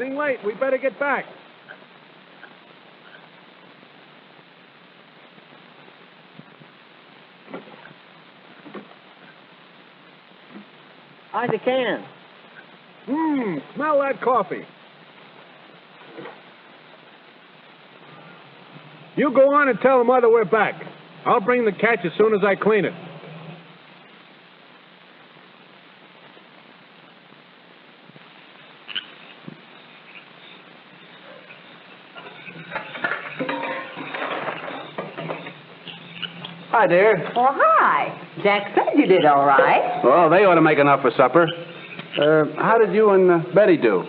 Getting late. We better get back. How's the can? Smell that coffee. You go on and tell the mother we're back. I'll bring the catch as soon as I clean it. Hi, dear. Oh, hi. Jack said you did all right. Well, they ought to make enough for supper. How did you and Betty do?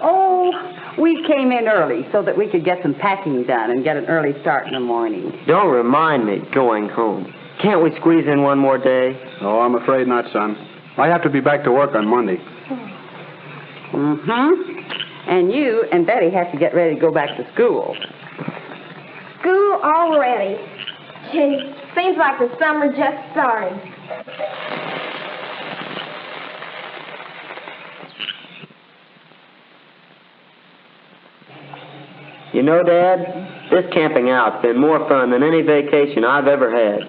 Oh, we came in early so that we could get some packing done and get an early start in the morning. Don't remind me going home. Can't we squeeze in one more day? Oh, I'm afraid not, son. I have to be back to work on Monday. And you and Betty have to get ready to go back to school. School already. Gee, seems like the summer just started. You know, Dad, this camping out's been more fun than any vacation I've ever had.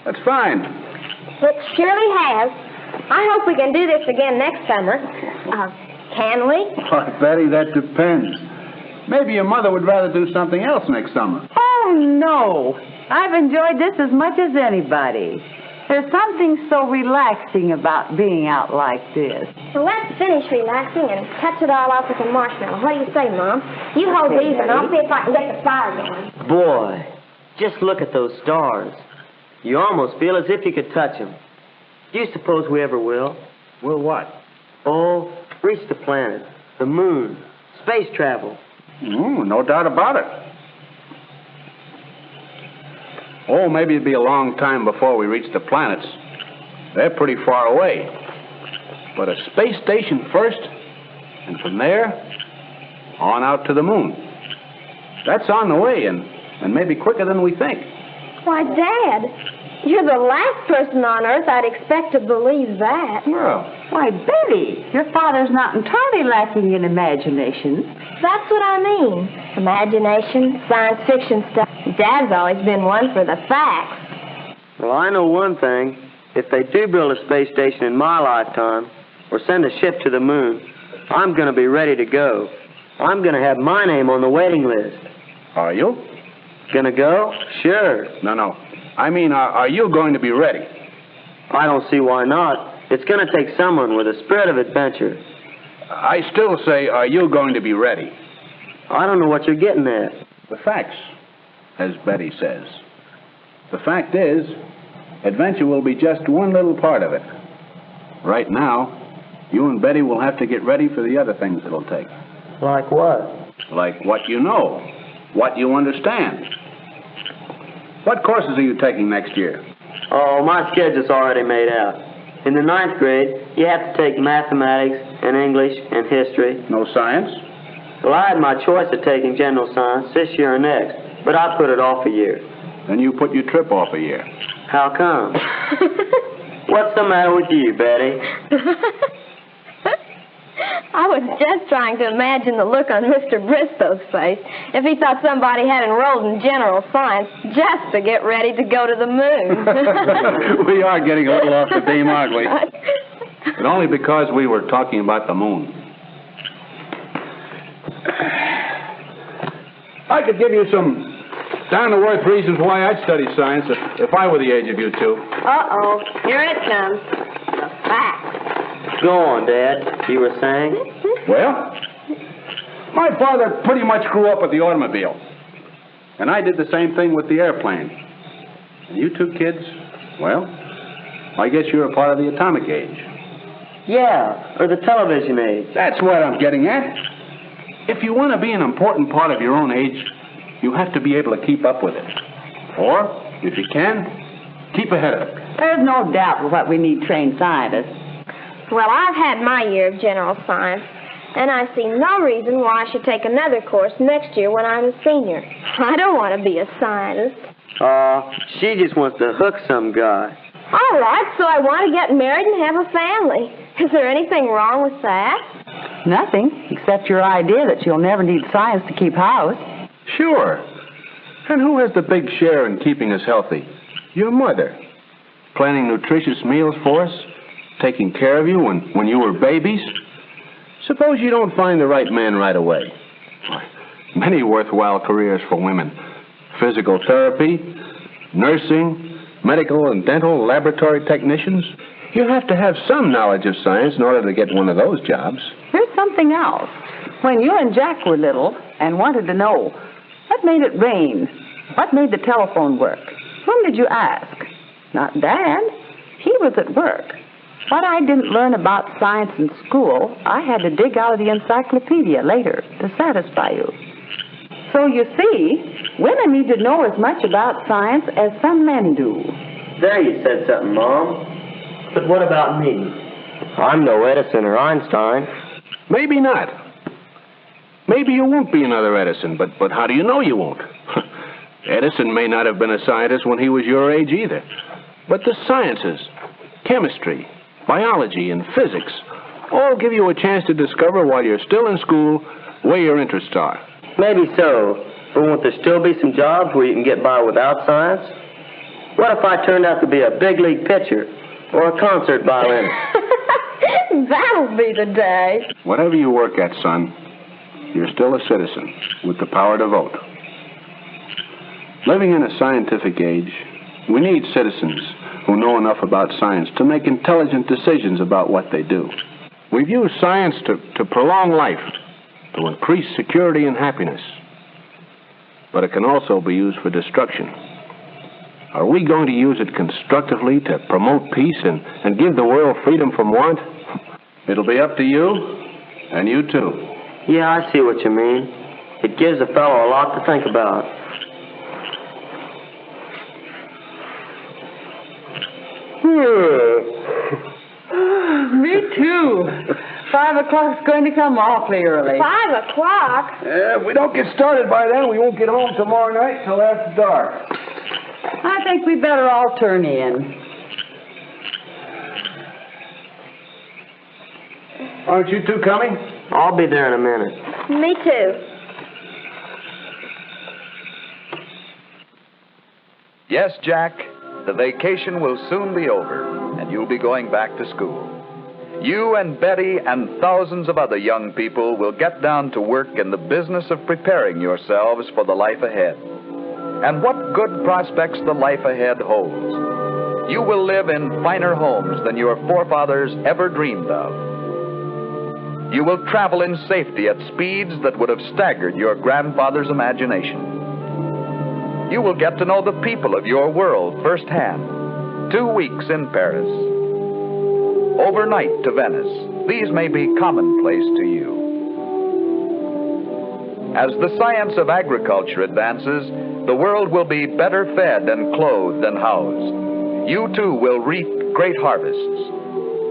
That's fine. It surely has. I hope we can do this again next summer. Can we? Why, Betty, that depends. Maybe your mother would rather do something else next summer. Oh, no. I've enjoyed this as much as anybody. There's something so relaxing about being out like this. Well, let's finish relaxing and touch it all off with a marshmallow. What do you say, Mom? You hold these and I'll see if I can get the fire going. Boy, just look at those stars. You almost feel as if you could touch them. Do you suppose we ever will? Will what? Oh, reach the planet, the moon, space travel. No doubt about it. Oh, maybe it'd be a long time before we reach the planets. They're pretty far away. But a space station first, and from there, on out to the moon. That's on the way, and maybe quicker than we think. Why, Dad, you're the last person on Earth I'd expect to believe that. Well, Why, Betty, your father's not entirely lacking in imagination. That's what I mean. Imagination, science fiction stuff. Dad's always been one for the facts. Well, I know one thing. If they do build a space station in my lifetime, or send a ship to the moon, I'm going to be ready to go. I'm going to have my name on the waiting list. are you? Gonna go? Sure. No. I mean, are you going to be ready? I don't see why not. It's gonna take someone with a spirit of adventure. I still say, are you going to be ready? I don't know what you're getting at. The facts, as Betty says. The fact is, adventure will be just one little part of it. Right now, you and Betty will have to get ready for the other things it'll take. Like what? Like what you know, what you understand. What courses are you taking next year? Oh, my schedule's already made out. In the 9th grade, you have to take mathematics and English and history. No science? Well, I had my choice of taking general science this year or next, but I put it off a year. Then you put your trip off a year. How come? What's the matter with you, Betty? I was just trying to imagine the look on Mr. Bristow's face if he thought somebody had enrolled in general science just to get ready to go to the moon. We are getting a little off the theme, aren't we? But only because we were talking about the moon. I could give you some down-to-earth reasons why I'd study science if I were the age of you two. Uh-oh, here it comes. The facts. Go on, Dad. You were saying? Well, my father pretty much grew up with the automobile. And I did the same thing with the airplane. And you two kids, well, I guess you're a part of the atomic age. Yeah, or the television age. That's what I'm getting at. If you want to be an important part of your own age, you have to be able to keep up with it. Or, if you can, keep ahead of it. There's no doubt that we need trained scientists. Well, I've had my year of general science, and I see no reason why I should take another course next year when I'm a senior. I don't want to be a scientist. She just wants to hook some guy. All right, so I want to get married and have a family. Is there anything wrong with that? Nothing, except your idea that you'll never need science to keep house. Sure. And who has the big share in keeping us healthy? Your mother. Planning nutritious meals for us, taking care of you when you were babies. Suppose you don't find the right man right away. Many worthwhile careers for women. Physical therapy, nursing, medical and dental laboratory technicians. You have to have some knowledge of science in order to get one of those jobs. Here's something else. When you and Jack were little and wanted to know, what made it rain? What made the telephone work? Whom did you ask? Not Dad. He was at work. What I didn't learn about science in school, I had to dig out of the encyclopedia later to satisfy you. So you see, women need to know as much about science as some men do. There you said something, Mom. But what about me? I'm no Edison or Einstein. Maybe not. Maybe you won't be another Edison, but how do you know you won't? Edison may not have been a scientist when he was your age either. But the sciences, chemistry, biology, and physics all give you a chance to discover while you're still in school where your interests are. Maybe so, but won't there still be some jobs where you can get by without science? What if I turned out to be a big league pitcher or a concert violinist? That'll be the day. Whatever you work at, son, you're still a citizen with the power to vote. Living in a scientific age, we need citizens who know enough about science to make intelligent decisions about what they do. We've used science to prolong life, to increase security and happiness. But it can also be used for destruction. Are we going to use it constructively to promote peace and give the world freedom from want? It'll be up to you, and you too. Yeah, I see what you mean. It gives a fellow a lot to think about. Me too. 5 o'clock's going to come awfully early. 5 o'clock? If we don't get started by then, we won't get home tomorrow night till after dark. I think we better all turn in. Aren't you two coming? I'll be there in a minute. Me too. Yes, Jack, the vacation will soon be over, and you'll be going back to school. You and Betty and thousands of other young people will get down to work in the business of preparing yourselves for the life ahead. And what good prospects the life ahead holds. You will live in finer homes than your forefathers ever dreamed of. You will travel in safety at speeds that would have staggered your grandfather's imagination. You will get to know the people of your world firsthand. 2 weeks in Paris. Overnight to Venice. These may be commonplace to you. As the science of agriculture advances, the world will be better fed and clothed and housed. You too will reap great harvests.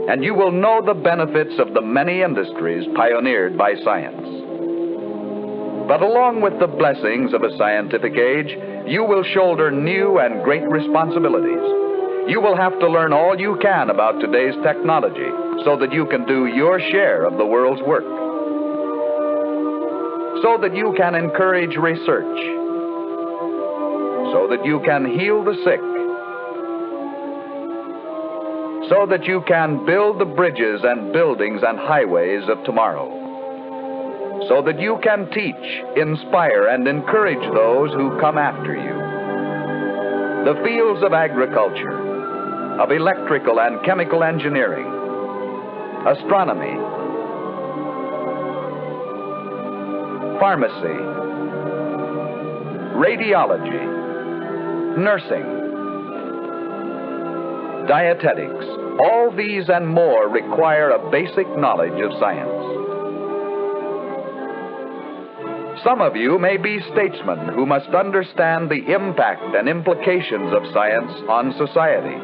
And you will know the benefits of the many industries pioneered by science. But along with the blessings of a scientific age, you will shoulder new and great responsibilities. You will have to learn all you can about today's technology so that you can do your share of the world's work. So that you can encourage research. So that you can heal the sick. So that you can build the bridges and buildings and highways of tomorrow. So that you can teach, inspire, and encourage those who come after you. The fields of agriculture, of electrical and chemical engineering, astronomy, pharmacy, radiology, nursing, dietetics, all these and more require a basic knowledge of science. Some of you may be statesmen who must understand the impact and implications of science on society.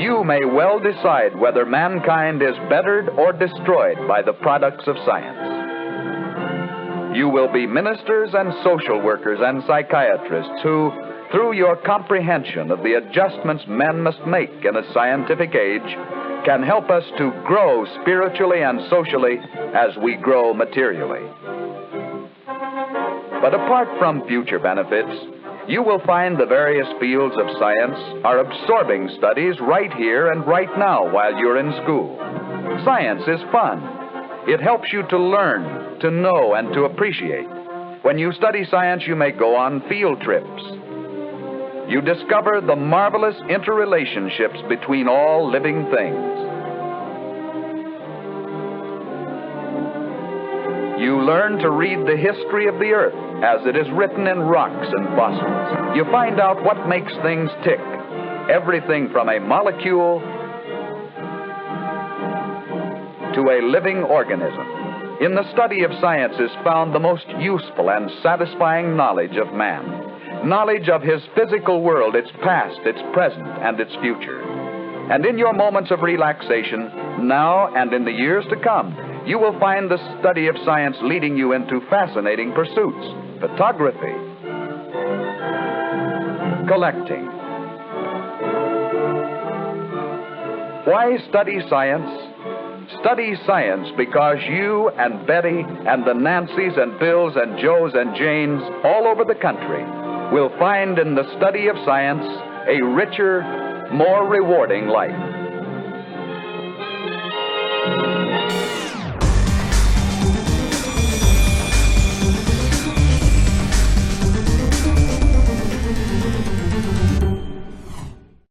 You may well decide whether mankind is bettered or destroyed by the products of science. You will be ministers and social workers and psychiatrists who, through your comprehension of the adjustments men must make in a scientific age, can help us to grow spiritually and socially as we grow materially. But apart from future benefits, you will find the various fields of science are absorbing studies right here and right now while you're in school. Science is fun. It helps you to learn, to know, and to appreciate. When you study science, you may go on field trips. You discover the marvelous interrelationships between all living things. You learn to read the history of the earth as it is written in rocks and fossils. You find out what makes things tick, everything from a molecule to a living organism. In the study of science is found the most useful and satisfying knowledge of man. Knowledge of his physical world, its past, its present, and its future. And in your moments of relaxation, now and in the years to come, you will find the study of science leading you into fascinating pursuits. Photography, collecting. Why study science? Study science because you and Betty and the Nancys and Bills and Joes and Janes all over the country will find in the study of science a richer, more rewarding life.